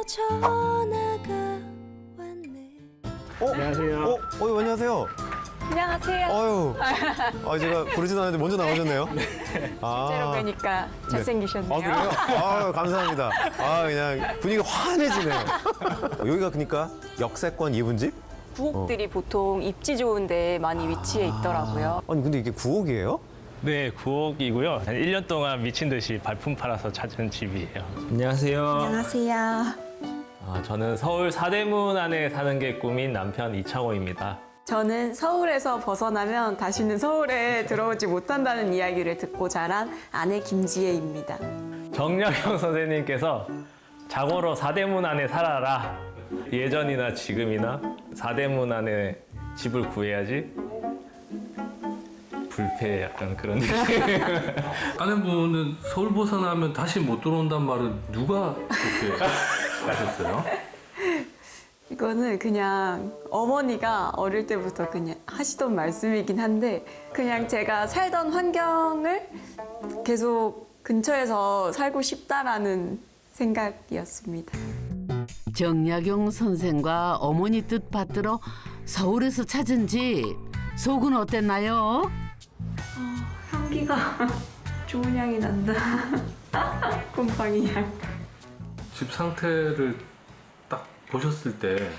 전화가 왔네. 안녕하세요. 안녕하세요. 안녕하세요. 제가 부르지도 않았는데 먼저 나오셨네요. 실제로 뵈니까 잘생기셨네요. 그래요? 감사합니다. 그냥 분위기가 환해지네요. 여기가 그러니까 역세권 2분집? 구옥들이 보통 입지 좋은데 많이 위치해 있더라고요. 아니, 근데 이게 9억이에요? 네, 9억이고요. 1년 동안 미친 듯이 발품 팔아서 찾은 집이에요. 안녕하세요. 안녕하세요. 저는 서울 사대문 안에 사는 게 꿈인 남편 이창호입니다. 저는 서울에서 벗어나면 다시는 서울에 들어오지 못한다는 이야기를 듣고 자란 아내 김지혜입니다. 정약용 선생님께서 자고로 사대문 안에 살아라. 예전이나 지금이나 사대문 안에 집을 구해야지. 불패 약간 그런 느낌. 아내분은 서울 벗어나면 다시 못 들어온단 말은 누가 그렇게 하셨어요? 이거는 그냥 어머니가 어릴 때부터 그냥 하시던 말씀이긴 한데 그냥 제가 살던 환경을 계속 근처에서 살고 싶다라는 생각이었습니다. 정약용 선생과 어머니 뜻 받들어 서울에서 찾은 집. 속은 어땠나요? 향기가 좋은 향이 난다. 곰팡이 향. 집 상태를 딱 보셨을 때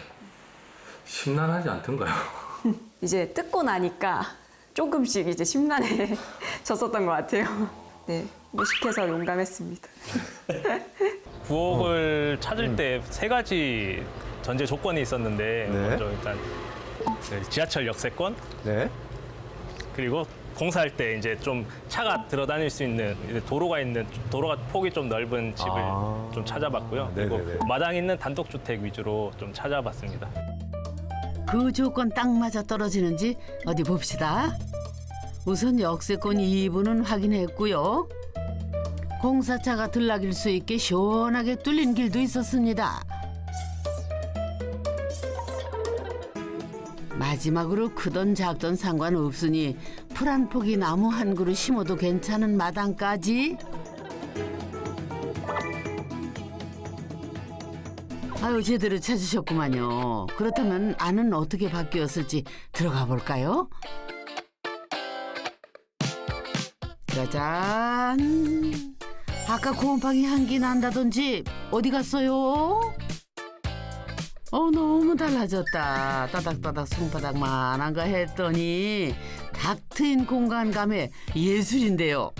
심란하지 않던가요? 이제 뜯고 나니까 조금씩 이제 심란해졌었던 것 같아요. 네, 무식해서 용감했습니다. 9억을 찾을 때 세 가지 전제 조건이 있었는데 네. 먼저 일단 지하철 역세권 네. 그리고 공사할 때 이제 좀 차가 들어다닐 수 있는 도로가 폭이 좀 넓은 집을 좀 찾아봤고요. 그리고 네네네. 마당 있는 단독주택 위주로 좀 찾아봤습니다. 그 조건 딱 맞아 떨어지는지 어디 봅시다. 우선 역세권 2부는 확인했고요. 공사차가 들락일 수 있게 시원하게 뚫린 길도 있었습니다. 마지막으로 크던 작던 상관없으니 풀 한 포기 나무 한 그루 심어도 괜찮은 마당까지. 제대로 찾으셨구만요. 그렇다면 안은 어떻게 바뀌었을지 들어가 볼까요? 짜잔! 아까 곰팡이 향기 난다던 집 어디 갔어요? 너무 달라졌다. 따닥따닥 손바닥만한가 했더니 탁 트인 공간감에 예술인데요.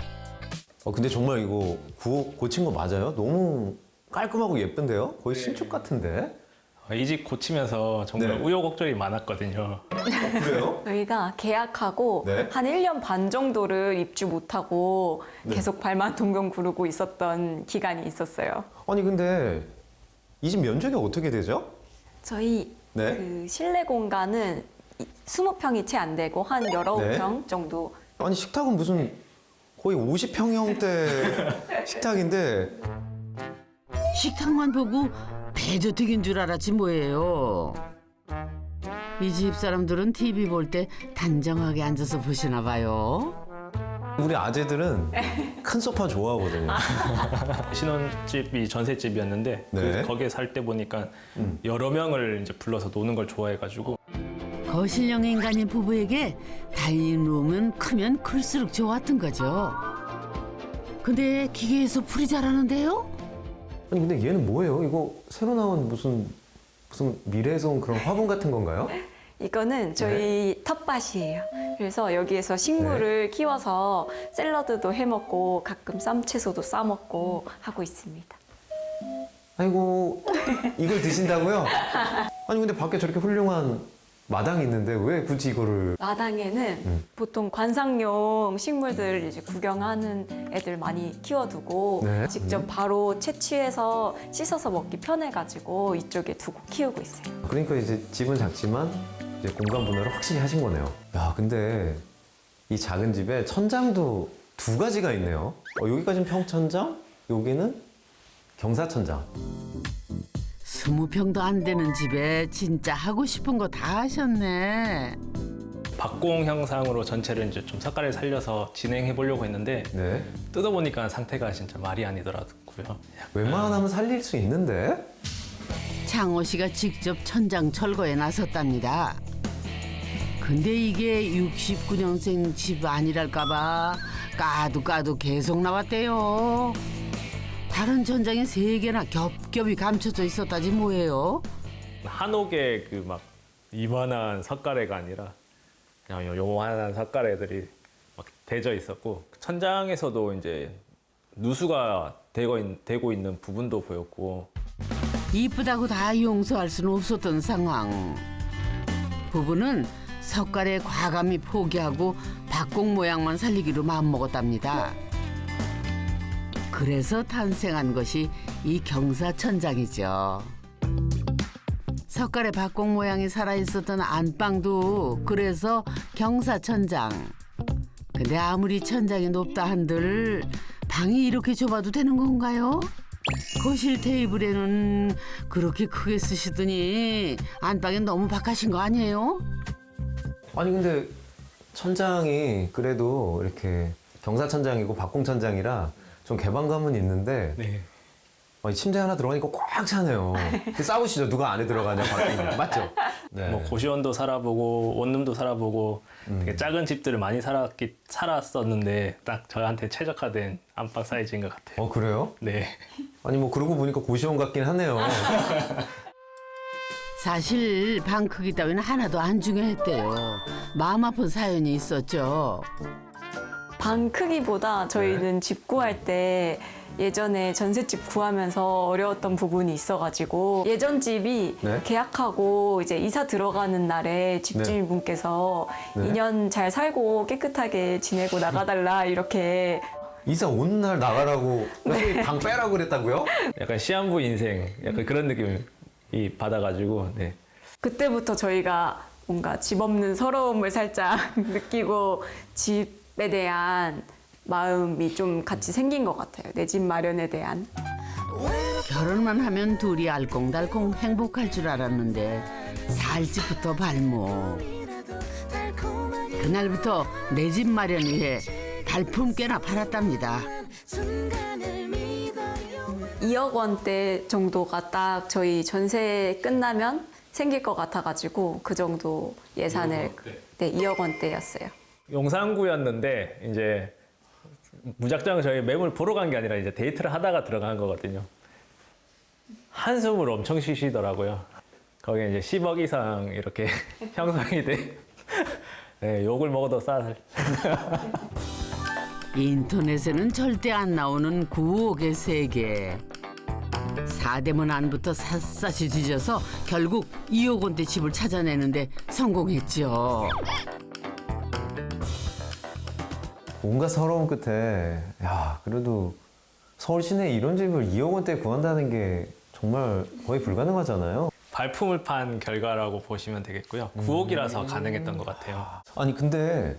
근데 정말 이거 9억 고친 거 맞아요? 너무 깔끔하고 예쁜데요? 거의 신축 같은데? 이 집 고치면서 정말 네. 우여곡절이 많았거든요. 그래요? 저희가 계약하고 네. 한 1년 반 정도를 입주 못하고 네. 계속 발만 동동 구르고 있었던 기간이 있었어요. 아니, 근데 이 집 면적이 어떻게 되죠? 저희 네. 그 실내 공간은 20평이 채 안 되고 한 19평 정도. 아니, 식탁은 무슨 거의 50평형대 식탁인데 식탁만 보고 대저택인 줄 알았지 뭐예요. 이 집 사람들은 TV 볼 때 단정하게 앉아서 보시나 봐요. 우리 아재들은 큰 소파 좋아하거든요. 신혼집이 전셋집이었는데 네. 거기에 살 때 보니까 여러 명을 이제 불러서 노는 걸 좋아해가지고 거실형 인간인 부부에게 다이닝룸은 크면 클수록 좋았던 거죠. 근데 기계에서 풀이 자라는데요? 아니, 근데 얘는 뭐예요? 이거 새로 나온 무슨 미래에서 온 그런 화분 같은 건가요? 이거는 저희 텃밭이에요. 그래서 여기에서 식물을 키워서 샐러드도 해먹고 가끔 쌈채소도 싸먹고 하고 있습니다. 아이고, 이걸 드신다고요? 아니, 근데 밖에 저렇게 훌륭한 마당이 있는데 왜 굳이 이거를? 마당에는 보통 관상용 식물들 이제 구경하는 애들 많이 키워두고 네. 직접 바로 채취해서 씻어서 먹기 편해가지고 이쪽에 두고 키우고 있어요. 그러니까 이제 집은 작지만 이제 공간 분할을 확실히 하신 거네요. 야, 근데 이 작은 집에 천장도 두 가지가 있네요. 여기까지는 평천장, 여기는 경사천장. 20평도 안 되는 집에 진짜 하고 싶은 거 다 하셨네. 박공 형상으로 전체를 이제 좀 색깔을 살려서 진행해 보려고 했는데 네. 뜯어보니까 상태가 진짜 말이 아니더라고요. 웬만하면 살릴 수 있는데? 창호 씨가 직접 천장 철거에 나섰답니다. 근데 이게 69년생 집 아니랄까봐 까도 계속 나왔대요. 다른 천장이 3개나 겹겹이 감춰져 있었다지 뭐예요. 한옥에 그 막 이만한 석가래가 아니라 그냥 요만한 석가래들이 막 대져 있었고 천장에서도 이제 누수가 되고 있는 부분도 보였고 이쁘다고 다 용서할 수는 없었던 상황. 부부는 석가래 과감히 포기하고 박공 모양만 살리기로 마음먹었답니다. 그래서 탄생한 것이 이 경사천장이죠. 석가래 박공 모양이 살아있었던 안방도 그래서 경사천장. 근데 아무리 천장이 높다 한들 방이 이렇게 좁아도 되는 건가요? 거실 테이블에는 그렇게 크게 쓰시더니 안방엔 너무 박하신 거 아니에요? 아니 근데 천장이 그래도 이렇게 경사천장이고 박공천장이라 좀 개방감은 있는데 네. 아니, 침대 하나 들어가니까 꽉 차네요. 싸우시죠. 누가 안에 들어가냐 밖에 있냐. 맞죠? 네. 뭐 고시원도 살아보고 원룸도 살아보고 되게 작은 집들을 많이 살았었는데 딱 저한테 최적화된 안방 사이즈인 것 같아요. 그래요? 네. 아니 뭐 그러고 보니까 고시원 같긴 하네요. 사실 방 크기 따위는 하나도 안 중요했대요. 마음 아픈 사연이 있었죠. 방 크기보다 저희는 집 구할 때 예전에 전셋집 구하면서 어려웠던 부분이 있어가지고 예전 집이 네. 계약하고 이제 이사 들어가는 날에 집주인분께서 네. 2년 잘 살고 깨끗하게 지내고 나가달라 이렇게 이사 온 날 나가라고 방 빼라고 그랬다고요? 약간 시한부 인생 약간 그런 느낌이 받아가지고 네. 그때부터 저희가 뭔가 집 없는 서러움을 살짝 느끼고 집에 대한 마음이 좀 같이 생긴 것 같아요. 내 집 마련에 대한. 결혼만 하면 둘이 알콩달콩 행복할 줄 알았는데 살집부터 발목. 그날부터 내 집 마련 위해 발품 꽤나 팔았답니다. 2억 원대 정도가 딱 저희 전세 끝나면 생길 것 같아가지고 그 정도 예산을 2억 원대였어요. 용산구였는데 이제 무작정 저희 매물 보러 간 게 아니라 이제 데이트를 하다가 들어간 거거든요. 한숨을 엄청 쉬시더라고요. 거기에 이제 10억 이상 이렇게 형성이 돼. 네, 욕을 먹어도 쌀. 인터넷에는 절대 안 나오는 9억의 세계. 사대문 안부터 샅샅이 뒤져서 결국 2억 원대 집을 찾아내는데 성공했죠. 온갖 서러움 끝에 야 그래도 서울 시내에 이런 집을 2억 원대에 구한다는 게 정말 거의 불가능하잖아요. 발품을 판 결과라고 보시면 되겠고요. 9억이라서 가능했던 것 같아요. 아니 근데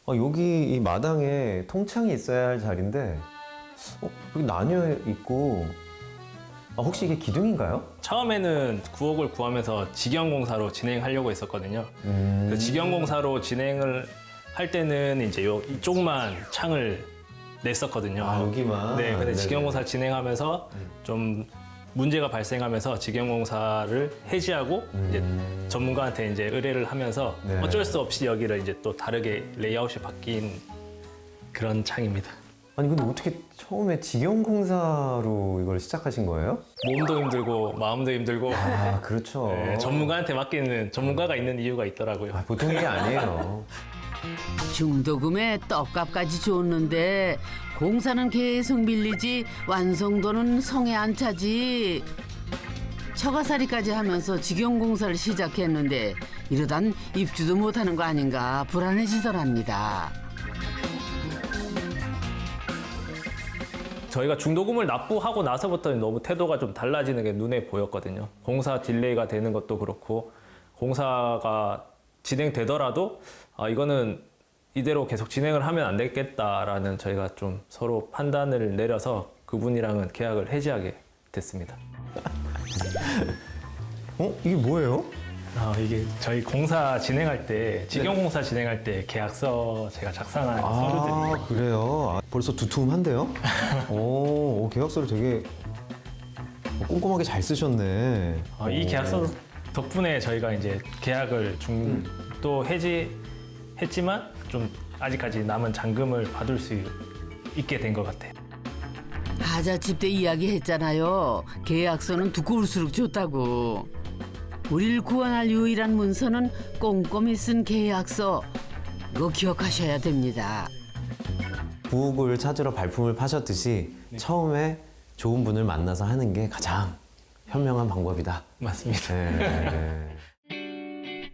여기 이 마당에 통창이 있어야 할 자리인데 여기 나뉘어 있고 혹시 이게 기둥인가요? 처음에는 9억을 구하면서 직영공사로 진행하려고 했었거든요. 그 직영공사로 진행을 할 때는 이제 이쪽만 창을 냈었거든요. 여기만? 네, 근데 네네. 직영공사 진행하면서 좀 문제가 발생하면서 직영공사를 해지하고 이제 전문가한테 이제 의뢰를 하면서 네. 어쩔 수 없이 여기를 이제 또 다르게 레이아웃이 바뀐 그런 창입니다. 아니 근데 어떻게 처음에 직영공사로 이걸 시작하신 거예요? 몸도 힘들고 마음도 힘들고 그렇죠. 네, 전문가가 있는 이유가 있더라고요. 보통 일이 아니에요. 중도금에 떡값까지 줬는데 공사는 계속 밀리지 완성도는 성에 안 차지. 처가살이까지 하면서 직영공사를 시작했는데 이러단 입주도 못하는 거 아닌가 불안해지더랍니다. 저희가 중도금을 납부하고 나서부터 너무 태도가 좀 달라지는 게 눈에 보였거든요. 공사 딜레이가 되는 것도 그렇고 공사가 진행되더라도 이거는 이대로 계속 진행을 하면 안 되겠다라는 저희가 좀 서로 판단을 내려서 그분이랑은 계약을 해지하게 됐습니다. 이게 뭐예요? 이게 저희 공사 진행할 때 직영공사 진행할 때 계약서 제가 작성한 서류들이 그래요? 벌써 두툼한데요? 오, 계약서를 되게 꼼꼼하게 잘 쓰셨네. 이 계약서 덕분에 저희가 이제 계약을 또 해지했지만 좀 아직까지 남은 잔금을 받을 수 있게 된 것 같아요. 하자집 때 이야기했잖아요. 계약서는 두꺼울수록 좋다고. 우리를 구원할 유일한 문서는 꼼꼼히 쓴 계약서. 이거 기억하셔야 됩니다. 부엌을 찾으러 발품을 파셨듯이 처음에 좋은 분을 만나서 하는 게 가장 현명한 방법이다. 맞습니다. 네.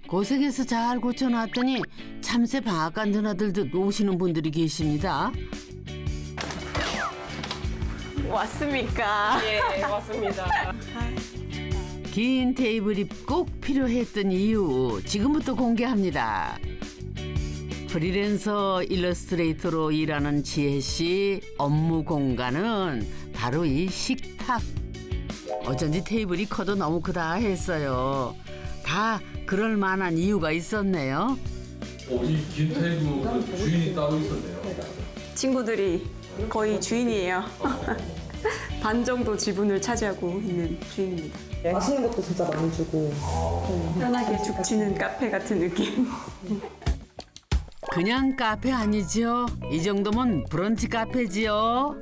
고생해서 잘 고쳐놨더니 참새 방앗간 드나들듯 오시는 분들이 계십니다. 왔습니까? 예, 맞습니다. 긴 테이블이 꼭 필요했던 이유 지금부터 공개합니다. 프리랜서 일러스트레이터로 일하는 지혜 씨 업무 공간은 바로 이 식탁. 어쩐지 테이블이 커도 너무 크다 했어요. 다 그럴 만한 이유가 있었네요. 이 긴 테이블 주인이 따로 있었네요. 친구들이 거의 주인이에요. 반 정도 지분을 차지하고 있는 주인입니다. 맛있는 것도 진짜 많이 주고. 편하게 죽치는 카페 같은 느낌. 그냥 카페 아니죠? 이 정도면 브런치 카페지요.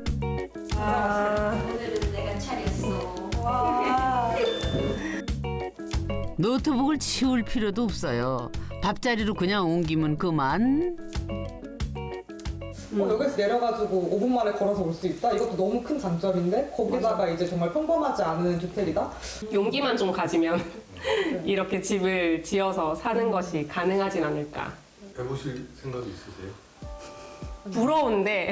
노트북을 치울 필요도 없어요. 밥자리로 그냥 옮기면 그만. 여기서 내려가지고 5분 만에 걸어서 올 수 있다? 이것도 너무 큰 장점인데 거기다가 이제 정말 평범하지 않은 주택이다? 용기만 좀 가지면 이렇게 집을 지어서 사는 것이 가능하진 않을까. 해보실 생각이 있으세요? 부러운데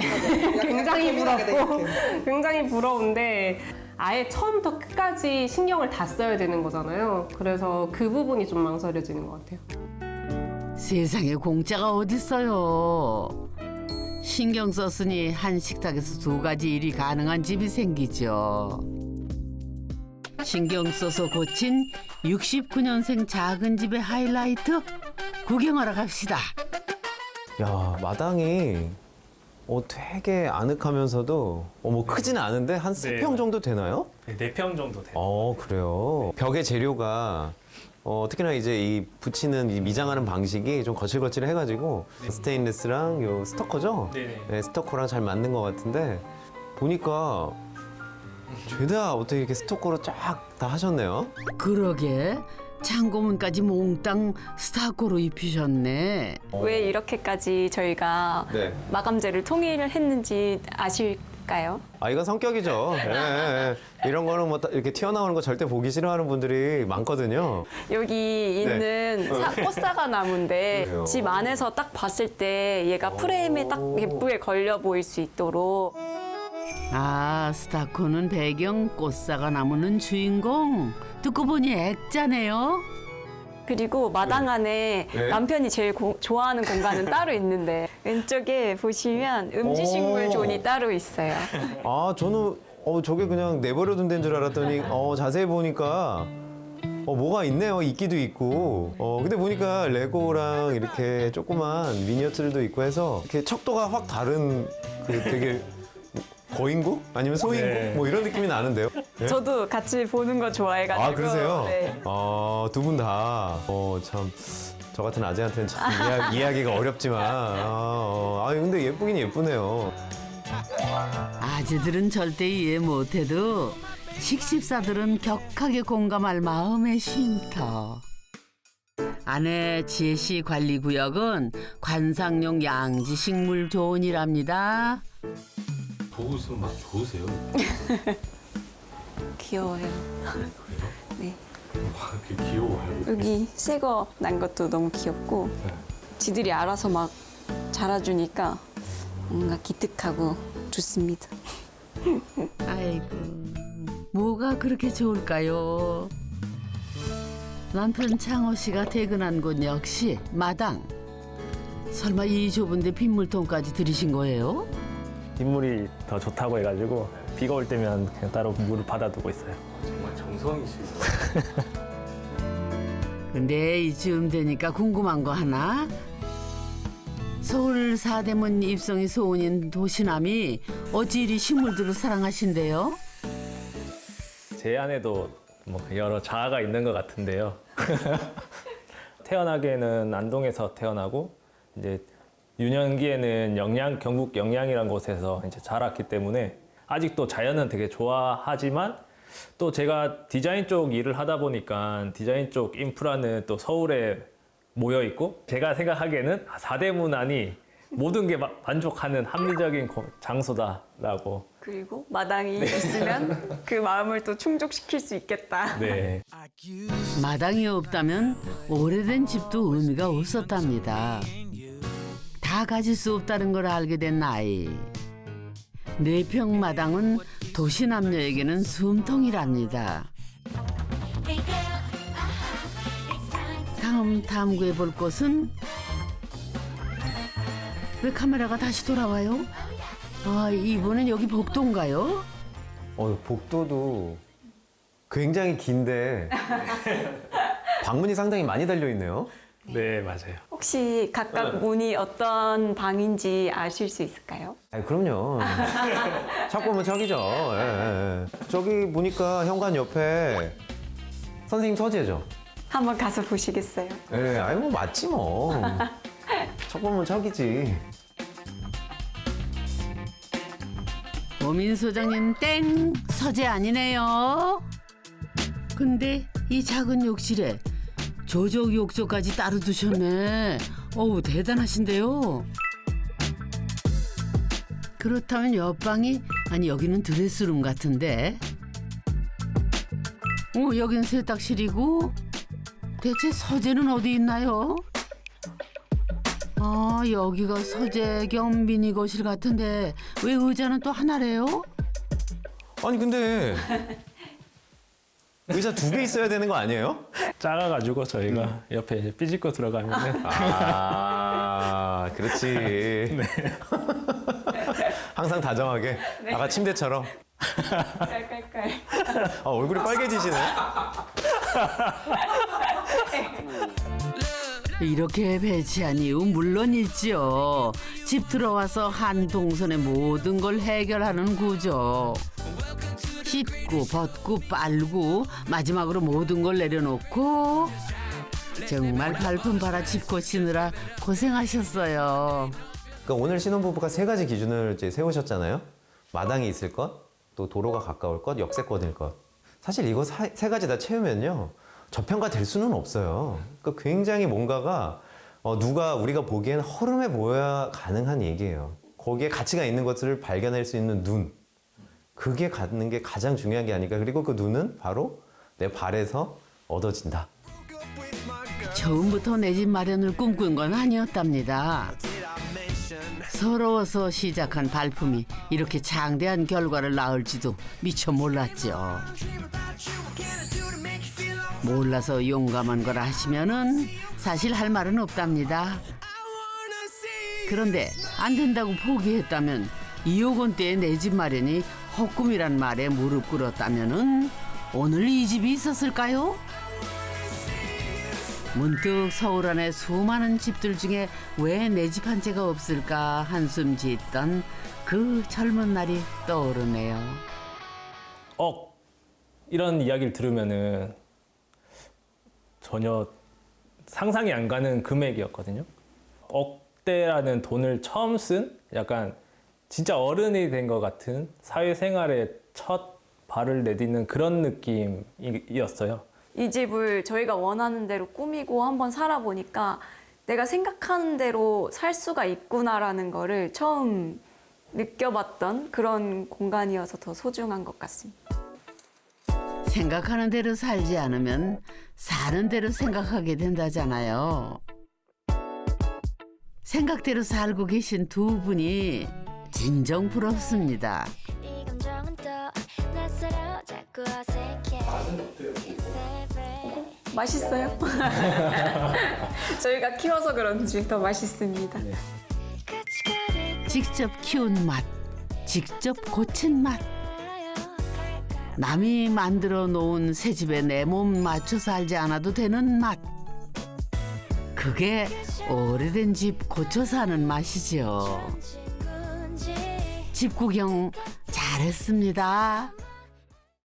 굉장히 부럽고 굉장히 부러운데 아예 처음부터 끝까지 신경을 다 써야 되는 거잖아요. 그래서 그 부분이 좀 망설여지는 것 같아요. 세상에 공짜가 어딨어요. 신경 썼으니 한 식탁에서 두 가지 일이 가능한 집이 생기죠. 신경 써서 고친 69년생 작은 집의 하이라이트 구경하러 갑시다. 야, 마당이 되게 아늑하면서도 뭐 크진 않은데 한 네. 3평 정도 되나요? 네, 4평 정도 돼요. 그래요. 벽의 재료가 특히나 이제 이 붙이는 이 미장하는 방식이 좀 거칠거칠 해가지고 스테인리스랑 요 스토커죠? 네네. 네, 스토커랑 잘 맞는 것 같은데 보니까 죄다 어떻게 이렇게 스토커로 쫙 다 하셨네요. 그러게 창고문까지 몽땅 스타코로 입히셨네. 왜 이렇게까지 저희가 네. 마감재를 통일을 했는지 아실까요? 이건 성격이죠. 예, 예. 이런 거는 뭐 이렇게 튀어나오는 거 절대 보기 싫어하는 분들이 많거든요. 여기 있는 꽃사과 나무인데 그래요? 집 안에서 딱 봤을 때 얘가 프레임에 딱 예쁘게 걸려 보일 수 있도록 스타코는 배경, 꽃사과 나무는 주인공. 듣고 보니 액자네요. 그리고 마당 안에 네. 남편이 제일 좋아하는 공간은 따로 있는데 왼쪽에 보시면 음지식물 존이 따로 있어요. 저는 저게 그냥 내버려둔 데인 줄 알았더니 자세히 보니까 뭐가 있네요. 이끼도 있고. 근데 보니까 레고랑 이렇게 조그만 미니어처들도 있고 해서 이렇게 척도가 확 다른 그 되게 거인국? 아니면 소인국? 네. 뭐 이런 느낌이 나는데요. 네? 저도 같이 보는 거 좋아해가지고. 그러세요? 네. 두 분 다. 참. 저 같은 아재한테는 참 이해하기가 어렵지만. 근데 예쁘긴 예쁘네요. 아재들은 절대 이해 못해도 식십사들은 격하게 공감할 마음의 쉼터. 아내 지혜 씨 관리구역은 관상용 양지식물 존이랍니다. 보고 있으면 막 좋으세요? 귀여워요. 네. 이렇게 귀여워요. 여기 새 거 난 것도 너무 귀엽고 지들이 알아서 막 자라주니까 뭔가 기특하고 좋습니다. 아이고, 뭐가 그렇게 좋을까요? 남편 창호 씨가 퇴근한 곳 역시 마당. 설마 이 좁은데 빗물통까지 들이신 거예요? 빗물이 더 좋다고 해가지고 비가 올 때면 그냥 따로 물을 받아두고 있어요. 정말 정성이시고. 근데 이쯤 되니까 궁금한 거 하나. 서울 사대문 입성이 소원인 도시남이 어찌 이리 식물들을 사랑하신대요? 제 안에도 뭐 여러 자아가 있는 것 같은데요. 태어나기에는 안동에서 태어나고 이제 유년기에는 경북 영양이라는 곳에서 이제 자랐기 때문에 아직도 자연은 되게 좋아하지만 또 제가 디자인 쪽 일을 하다 보니까 디자인 쪽 인프라는 또 서울에 모여 있고 제가 생각하기에는 사대문안이 모든 게 만족하는 합리적인 장소다라고. 그리고 마당이 있으면 그 마음을 또 충족시킬 수 있겠다. 네. 마당이 없다면 오래된 집도 의미가 없었답니다. 다 가질 수 없다는 걸 알게 된 나이. 4평 마당은 도시 남녀에게는 숨통이랍니다. 다음 탐구해 볼 곳은 왜 카메라가 다시 돌아와요? 아, 이번엔 여기 복도인가요? 복도도 굉장히 긴데 방문이 상당히 많이 달려 있네요. 네, 맞아요. 혹시 각각 문이 어떤 방인지 아실 수 있을까요? 그럼요. 척 보면 척이죠. 예, 예. 저기 보니까 현관 옆에 선생님 서재죠. 한번 가서 보시겠어요? 예, 뭐 맞지 뭐. 척 보면 척이지. 오민 소장님 땡! 서재 아니네요. 근데 이 작은 욕실에 조적 욕조까지 따로 두셨네. 어우, 대단하신데요. 그렇다면 옆방이 아니 여기는 드레스룸 같은데. 여긴 세탁실이고 대체 서재는 어디 있나요? 아, 여기가 서재 겸 미니 거실 같은데 왜 의자는 또 하나래요? 아니 근데 의자 2개 있어야 되는 거 아니에요? 작아가지고 저희가 옆에 이제 삐집고 들어가면은 아, 그렇지. 네. 항상 다정하게. 아까 침대처럼. 깔깔깔. 얼굴이 빨개지시네. 이렇게 배치한 이유 물론 있지요. 집 들어와서 한 동선에 모든 걸 해결하는 구조. 씻고 벗고 빨고 마지막으로 모든 걸 내려놓고 정말 발품 팔아 집 고치느라 고생하셨어요. 그러니까 오늘 신혼부부가 3가지 기준을 이제 세우셨잖아요. 마당이 있을 것, 또 도로가 가까울 것, 역세권일 것. 사실 이거 3가지 다 채우면요. 저평가될 수는 없어요. 그러니까 굉장히 뭔가가 누가 우리가 보기엔 허름해 보여야 가능한 얘기예요. 거기에 가치가 있는 것들을 발견할 수 있는 눈. 그게 갖는 게 가장 중요한 게 아닐까. 그리고 그 눈은 바로 내 발에서 얻어진다. 처음부터 내 집 마련을 꿈꾼 건 아니었답니다. 서러워서 시작한 발품이 이렇게 장대한 결과를 낳을지도 미처 몰랐죠. 몰라서 용감한 걸 하시면은 사실 할 말은 없답니다. 그런데 안 된다고 포기했다면 2억 원대의 내 집 마련이 헛꿈이란 말에 무릎 꿇었다면은 오늘 이 집이 있었을까요? 문득 서울 안에 수많은 집들 중에 왜 내 집 한 채가 없을까 한숨 짓던 그 젊은 날이 떠오르네요. 이런 이야기를 들으면은 전혀 상상이 안 가는 금액이었거든요. 억대라는 돈을 처음 쓴 약간 진짜 어른이 된 것 같은 사회생활의 첫 발을 내딛는 그런 느낌이었어요. 이 집을 저희가 원하는 대로 꾸미고 한번 살아보니까 내가 생각하는 대로 살 수가 있구나라는 거를 처음 느껴봤던 그런 공간이어서 더 소중한 것 같습니다. 생각하는 대로 살지 않으면 사는 대로 생각하게 된다잖아요. 생각대로 살고 계신 두 분이 진정 부럽습니다. 맛있어요? 저희가 키워서 그런지 더 맛있습니다. 직접 키운 맛, 직접 고친 맛. 남이 만들어 놓은 새 집에 내 몸 맞춰 살지 않아도 되는 맛. 그게 오래된 집 고쳐 사는 맛이죠. 집 구경 잘했습니다.